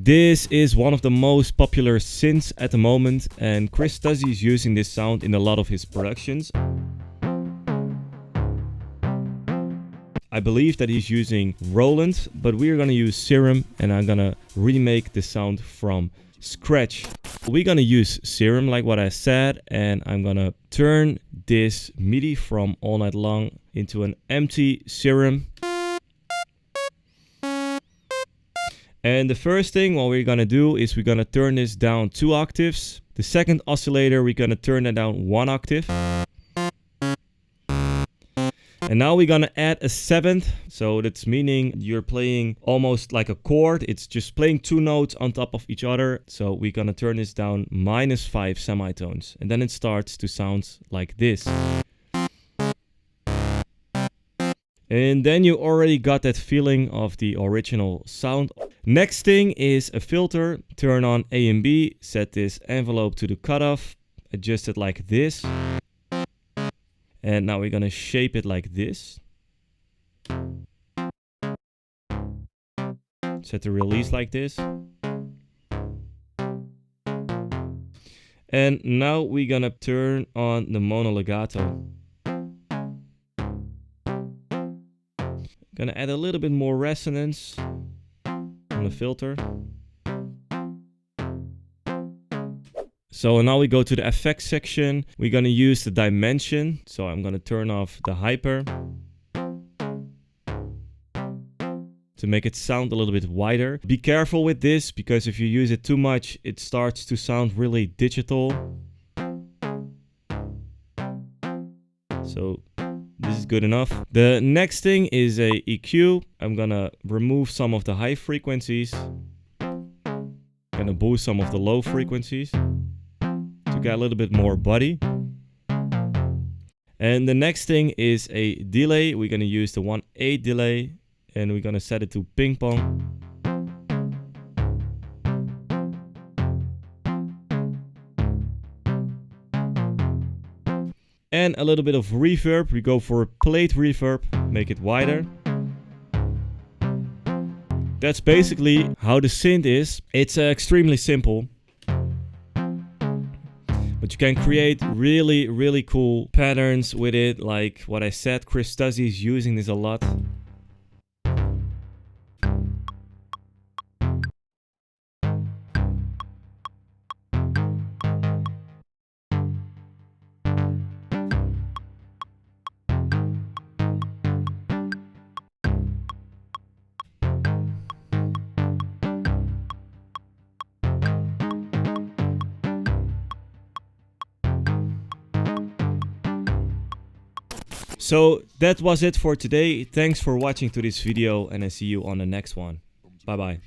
This is one of the most popular synths at the moment, and Chris Stuzzy is using this sound in a lot of his productions. I believe that he's using Roland, but we're gonna use Serum, and I'm gonna remake the sound from scratch. We're gonna use Serum like what I said, and I'm gonna turn this MIDI from All Night Long into an empty Serum. And the first thing what we're gonna do is we're gonna turn this down 2 octaves. The second oscillator, we're gonna turn it down 1 octave. And now we're gonna add a 7th. So that's meaning you're playing almost like a chord. It's just playing 2 notes on top of each other. So we're gonna turn this down -5 semitones. And then it starts to sound like this. And then you already got that feeling of the original sound. Next thing is a filter. Turn on A and B, set this envelope to the cutoff, adjust it like this. And now we're gonna shape it like this. Set the release like this. And now we're gonna turn on the mono legato. Gonna add a little bit more resonance on the filter. So now we go to the effects section. We're gonna use the dimension. So I'm gonna turn off the hyper to make it sound a little bit wider. Be careful with this, because if you use it too much, it starts to sound really digital. So this is good enough. The next thing is a EQ. I'm gonna remove some of the high frequencies. Gonna boost some of the low frequencies to get a little bit more body. And the next thing is a delay. We're gonna use the 1/8 delay, and we're gonna set it to ping pong. And a little bit of reverb. We go for a plate reverb, make it wider. That's basically how the synth is. It's extremely simple, but you can create really, really cool patterns with it. Like what I said, Chris Stuzzy is using this a lot. So that was it for today. Thanks for watching to this video, and I see you on the next one. Bye bye.